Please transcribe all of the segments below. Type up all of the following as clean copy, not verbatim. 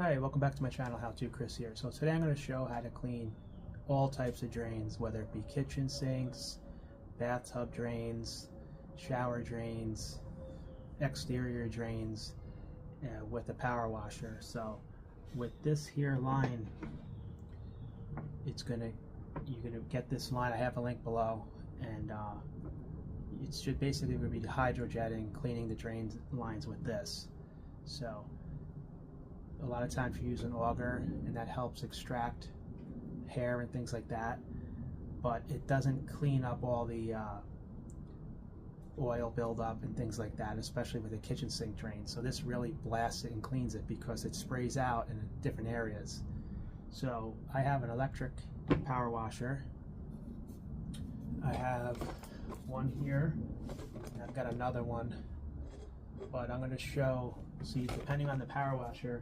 Hi, welcome back to my channel, How To Chris here. So today I'm going to show how to clean all types of drains, whether it be kitchen sinks, bathtub drains, shower drains, exterior drains, with a power washer. So with this here line, you're going to get this line. I have a link below, and it should basically be hydrojetting, cleaning the drain lines with this. So a lot of times you use an auger, and that helps extract hair and things like that, but it doesn't clean up all the oil buildup and things like that, especially with a kitchen sink drain. So this really blasts it and cleans it because it sprays out in different areas. So I have an electric power washer. I have one here, and I've got another one, but I'm going to show, see, depending on the power washer,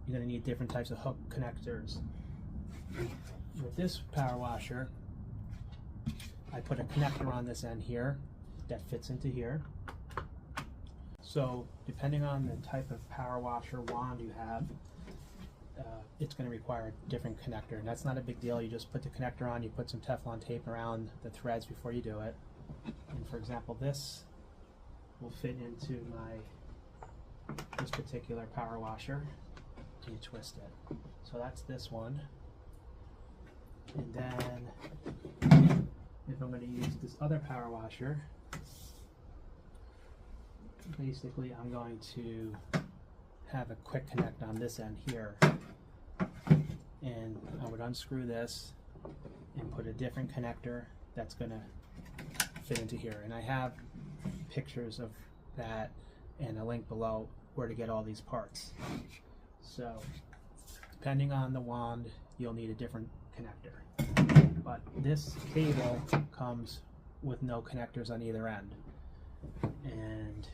you're going to need different types of hook connectors. With this power washer, I put a connector on this end here that fits into here. So depending on the type of power washer wand you have, it's going to require a different connector, and that's not a big deal. You just put the connector on, you put some Teflon tape around the threads before you do it. And for example, this will fit into this particular power washer. You twist it. So that's this one. And then if I'm going to use this other power washer, basically I'm going to have a quick connect on this end here, and I would unscrew this and put a different connector that's going to fit into here. And I have pictures of that and a link below where to get all these parts. So depending on the wand, you'll need a different connector. But this cable comes with no connectors on either end, and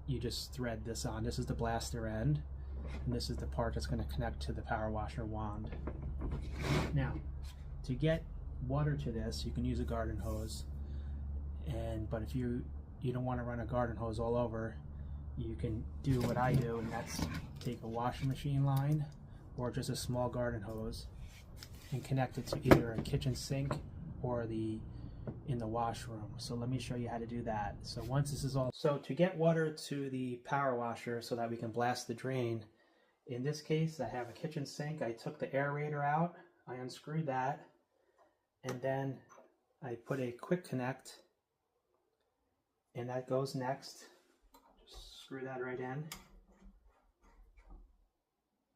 you just thread this on. This is the blaster end, and this is the part that's going to connect to the power washer wand. Now, to get water to this, you can use a garden hose, but if you don't want to run a garden hose all over, you can do what I do, and that's take a washing machine line or just a small garden hose and connect it to either a kitchen sink or in the washroom. So let me show you how to do that. So once this is all, so to get water to the power washer so that we can blast the drain, in this case I have a kitchen sink. I took the aerator out, I unscrewed that, and then I put a quick connect, and that goes next. Just screw that right in.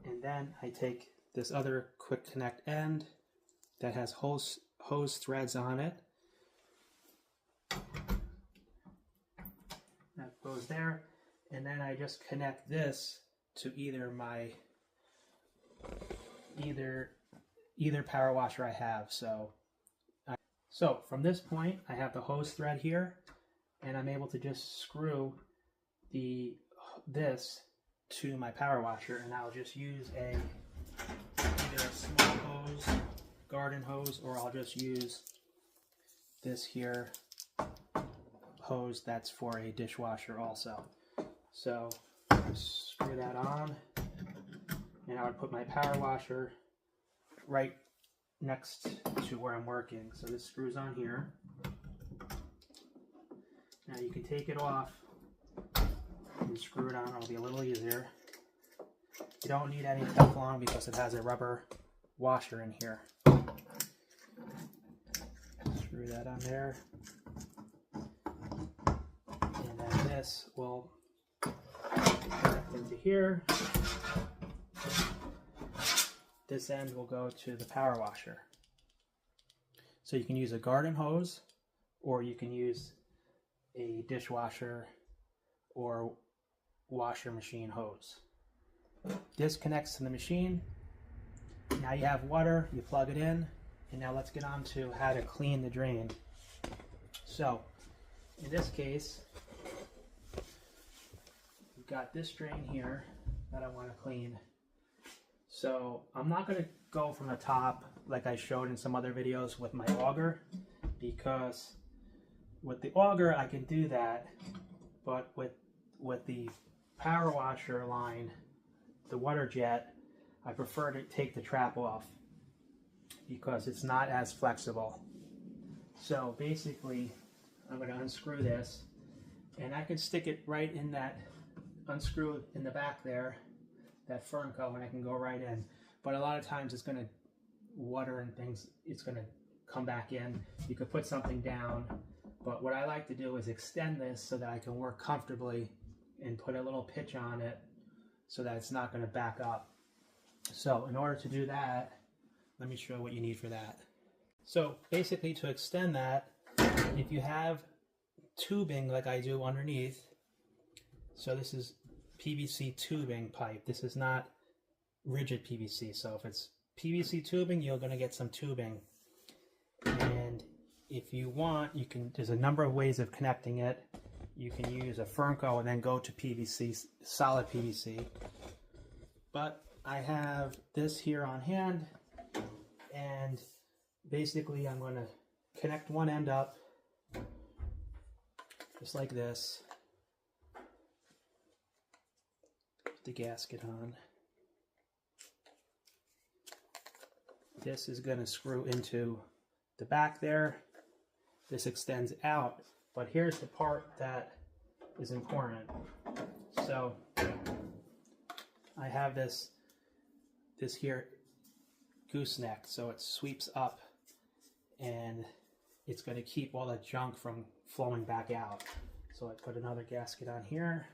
And then I take this other quick connect end that has hose threads on it. That goes there. And then I just connect this to either power washer I have. So from this point, I have the hose thread here, and I'm able to just screw this to my power washer, and I'll just use either a small hose, garden hose, or I'll just use this here hose that's for a dishwasher also. So screw that on, and I would put my power washer right next to where I'm working. So this screws on here. Now you can take it off and screw it on. It'll be a little easier. You don't need any Teflon because it has a rubber washer in here. Screw that on there, and then this will connect into here. This end will go to the power washer. So you can use a garden hose, or you can use a dishwasher or washer machine hose. This connects to the machine. Now you have water, you plug it in, and now let's get on to how to clean the drain. So in this case, we've got this drain here that I want to clean. So I'm not going to go from the top like I showed in some other videos with my auger, because with the auger I can do that, but with the power washer line, the water jet, I prefer to take the trap off because it's not as flexible. So basically, I'm going to unscrew this, and I can stick it right in that, unscrew in the back there, that Fernco, and I can go right in. But a lot of times it's going to, water and things, it's going to come back in. You could put something down, but what I like to do is extend this so that I can work comfortably and put a little pitch on it so that it's not going to back up. So in order to do that, let me show what you need for that. So basically, to extend that, if you have tubing like I do underneath, so this is PVC tubing pipe. This is not rigid PVC. So if it's PVC tubing, you're going to get some tubing. And if you want, you can, there's a number of ways of connecting it. You can use a Fernco and then go to PVC, solid PVC. But I have this here on hand, and basically I'm going to connect one end up just like this. Put the gasket on. This is going to screw into the back there. This extends out, but here's the part that is important. So I have this here gooseneck, so it sweeps up and it's going to keep all that junk from flowing back out. So I put another gasket on here,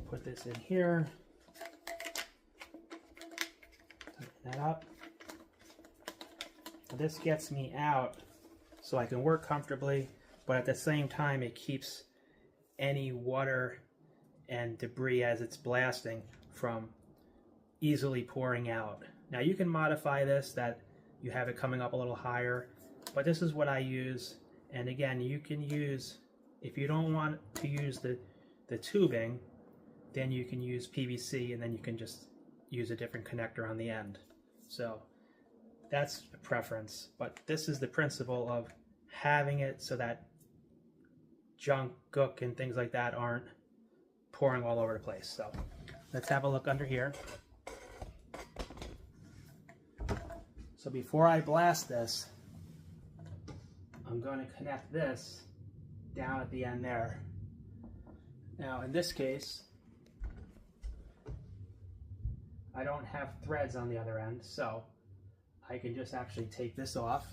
put this in here, tighten that up. This gets me out so I can work comfortably, but at the same time it keeps any water and debris as it's blasting from easily pouring out. Now you can modify this that you have it coming up a little higher, but this is what I use. And again, you can use, if you don't want to use the tubing, then you can use PVC, and then you can just use a different connector on the end. So that's a preference, but this is the principle of having it so that junk, gook, and things like that aren't pouring all over the place. So let's have a look under here. So before I blast this, I'm going to connect this down at the end there. Now in this case, I don't have threads on the other end, so I can just actually take this off,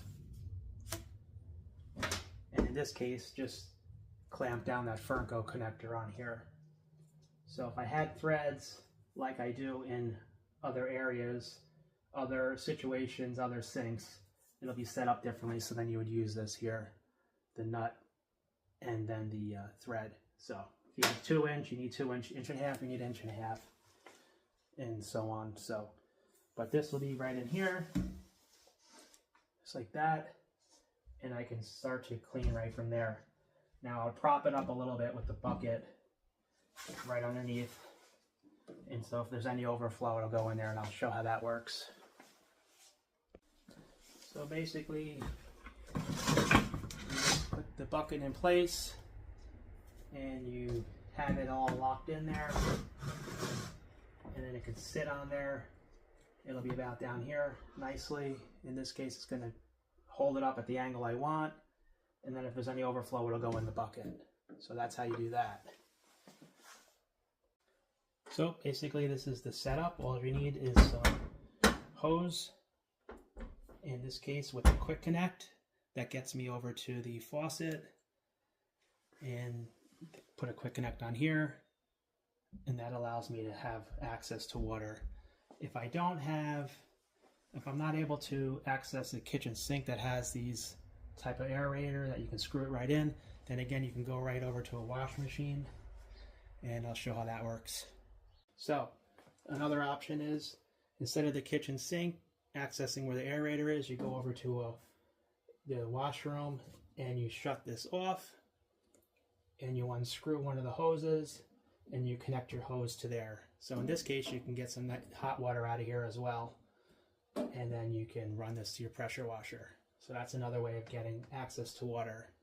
and in this case just clamp down that Fernco connector on here. So if I had threads like I do in other areas, other situations, other sinks, it'll be set up differently, so then you would use this here, the nut, and then the thread. So if you have 2 inch, you need 2 inch, 1.5 inch, you need 1.5 inch, and so on. So, but this will be right in here, just like that, and I can start to clean right from there. Now I'll prop it up a little bit with the bucket right underneath, and so if there's any overflow, it'll go in there, and I'll show how that works. So basically, you just put the bucket in place, and you have it all locked in there, and then it can sit on there. It'll be about down here nicely. In this case, it's going to hold it up at the angle I want, and then if there's any overflow, it'll go in the bucket. So that's how you do that. So basically, this is the setup. All you need is some hose, in this case with a quick connect that gets me over to the faucet, and put a quick connect on here, and that allows me to have access to water. If I'm not able to access a kitchen sink that has these type of aerator that you can screw it right in, then again you can go right over to a wash machine, and I'll show how that works. So another option is, instead of the kitchen sink accessing where the aerator is, you go over to the washroom and you shut this off, and you unscrew one of the hoses and you connect your hose to there. So in this case, you can get some hot water out of here as well, and then you can run this to your pressure washer. So that's another way of getting access to water.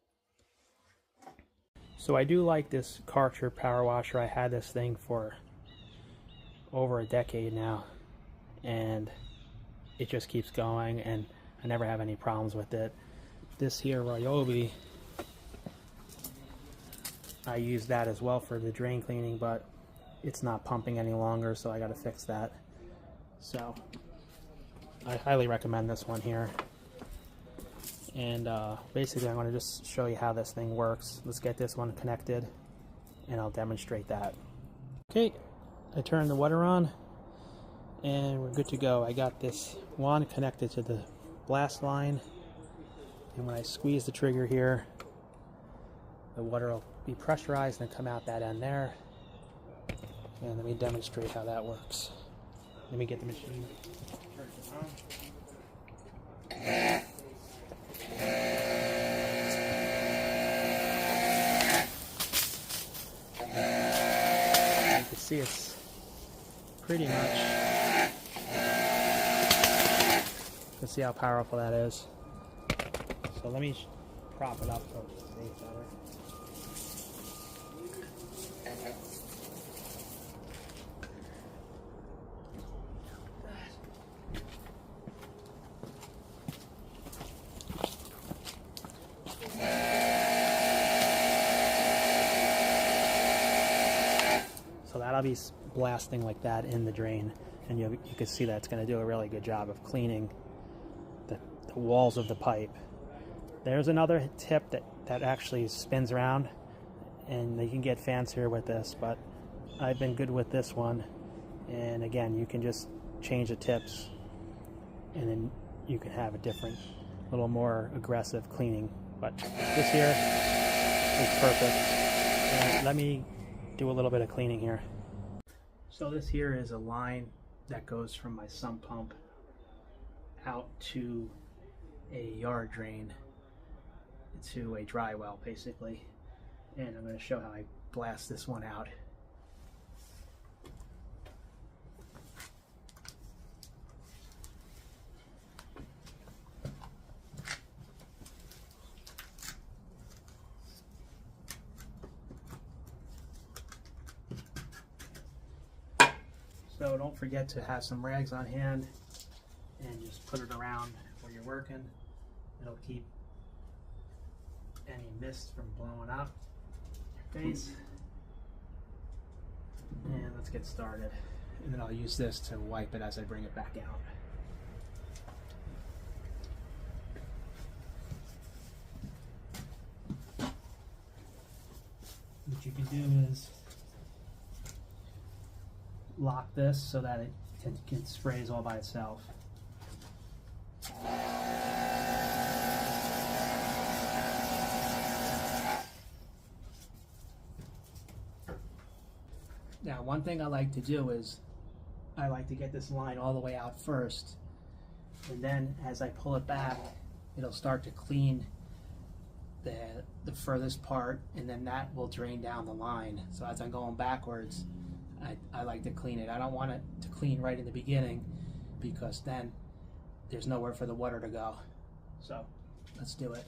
So I do like this Karcher power washer. I had this thing for over a decade now, and it just keeps going, and I never have any problems with it. This here Ryobi, I use that as well for the drain cleaning, but it's not pumping any longer, so I got to fix that. So I highly recommend this one here. And basically I'm going to just show you how this thing works. Let's get this one connected and I'll demonstrate that. Okay, I turned the water on and we're good to go. I got this wand connected to the blast line, and when I squeeze the trigger here, the water will be pressurized and come out that end there. And let me demonstrate how that works. Let me get the machine. Turn it on. You can see it's pretty much. You can see how powerful that is. So let me prop it up so it's safe better. So that'll be blasting like that in the drain, and you can see that's going to do a really good job of cleaning the walls of the pipe. There's another tip that actually spins around, and you can get fancier with this, but I've been good with this one. And again, you can just change the tips, and then you can have a different, little more aggressive cleaning. But this here is perfect. And let me do a little bit of cleaning here. So this here is a line that goes from my sump pump out to a yard drain, to a dry well basically, and I'm going to show how I blast this one out. So don't forget to have some rags on hand and just put it around where you're working. It'll keep any mist from blowing up your face. And let's get started. And then I'll use this to wipe it as I bring it back out. What you can do is lock this so that it can sprays all by itself. Now, one thing I like to do is I like to get this line all the way out first, and then as I pull it back, it'll start to clean the furthest part, and then that will drain down the line. So as I'm going backwards, I like to clean it. I don't want it to clean right in the beginning, because then there's nowhere for the water to go. So let's do it.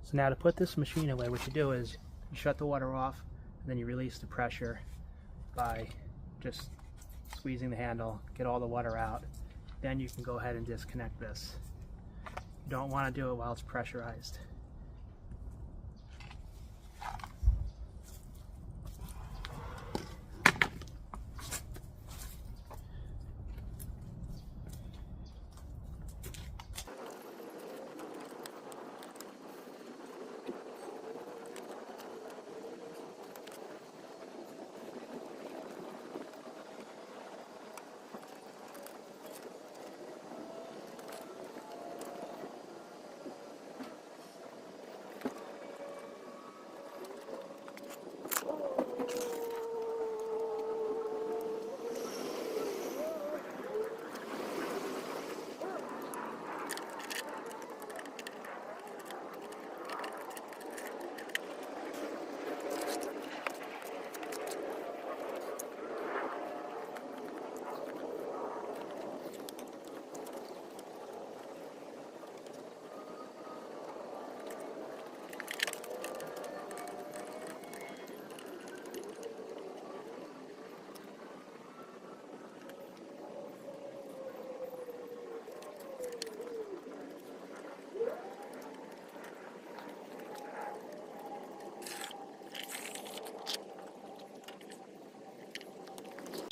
So now to put this machine away, what you do is you shut the water off, and then you release the pressure by just squeezing the handle, get all the water out. Then you can go ahead and disconnect this. You don't want to do it while it's pressurized.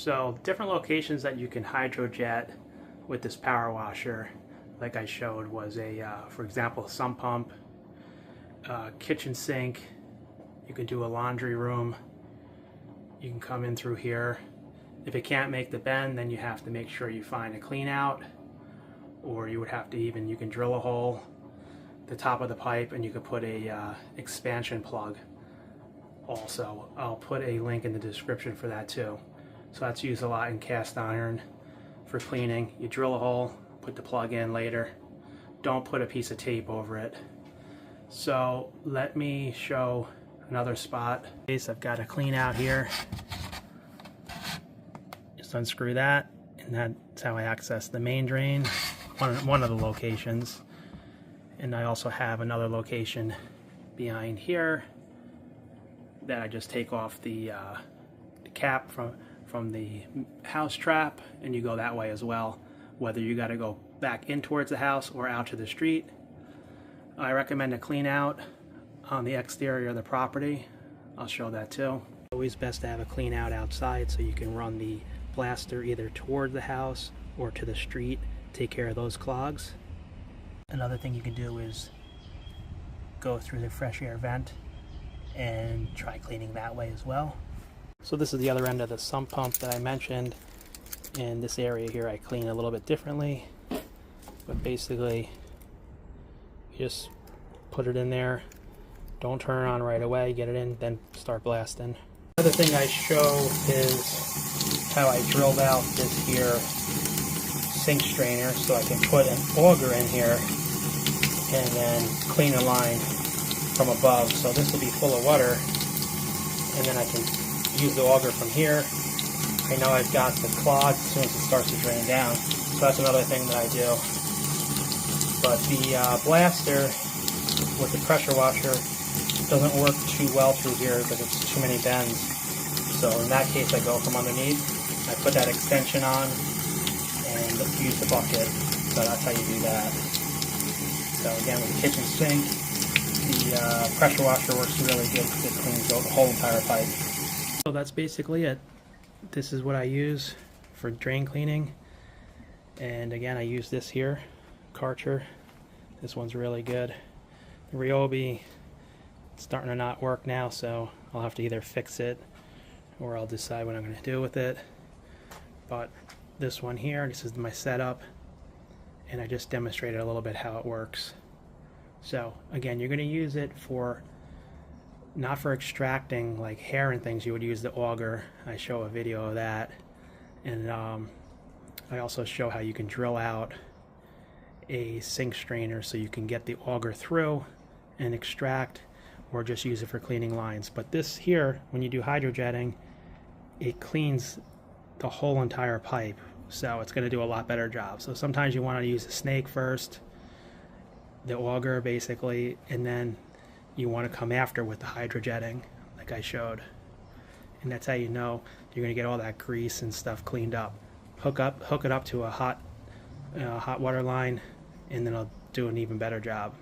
So different locations that you can hydrojet with this power washer, like I showed, was for example, a sump pump, kitchen sink. You can do a laundry room. You can come in through here. If it can't make the bend, then you have to make sure you find a clean out, or you would have to you can drill a hole the top of the pipe and you could put a expansion plug also. I'll put a link in the description for that too. So that's used a lot in cast iron for cleaning. You drill a hole, put the plug in later. Don't put a piece of tape over it. So let me show another spot. I've got a clean out here. Just unscrew that, and that's how I access the main drain, one of the locations. And I also have another location behind here that I just take off the cap from the house trap, and you go that way as well, whether you got to go back in towards the house or out to the street. I recommend a clean out on the exterior of the property. I'll show that too. Always best to have a clean out outside so you can run the blaster either toward the house or to the street, take care of those clogs. Another thing you can do is go through the fresh air vent and try cleaning that way as well. So this is the other end of the sump pump that I mentioned. In this area here I clean a little bit differently, but basically you just put it in there. Don't turn it on right away, get it in, then start blasting. Another thing I show is how I drilled out this here sink strainer so I can put an auger in here and then clean a line from above. So this will be full of water, and then I can use the auger from here. I know I've got the clog as soon as it starts to drain down, so that's another thing that I do. But the blaster with the pressure washer doesn't work too well through here because it's too many bends. So in that case I go from underneath, I put that extension on and use the bucket. So that's how you do that. So again, with the kitchen sink, the pressure washer works really good because it cleans the whole entire pipe. So that's basically it. This is what I use for drain cleaning. And again, I use this here, Karcher. This one's really good. The Ryobi, it's starting to not work now, so I'll have to either fix it or I'll decide what I'm going to do with it. But this one here, this is my setup, and I just demonstrated a little bit how it works. So again, you're going to use it for not for extracting like hair and things. You would use the auger. I show a video of that, and I also show how you can drill out a sink strainer so you can get the auger through and extract, or just use it for cleaning lines. But this here, when you do hydrojetting, it cleans the whole entire pipe, so it's going to do a lot better job. So sometimes you want to use a snake first, the auger basically, and then you want to come after with the hydrojetting like I showed. And that's how you know you're going to get all that grease and stuff cleaned up. Hook it up to a hot water line, and then it'll do an even better job.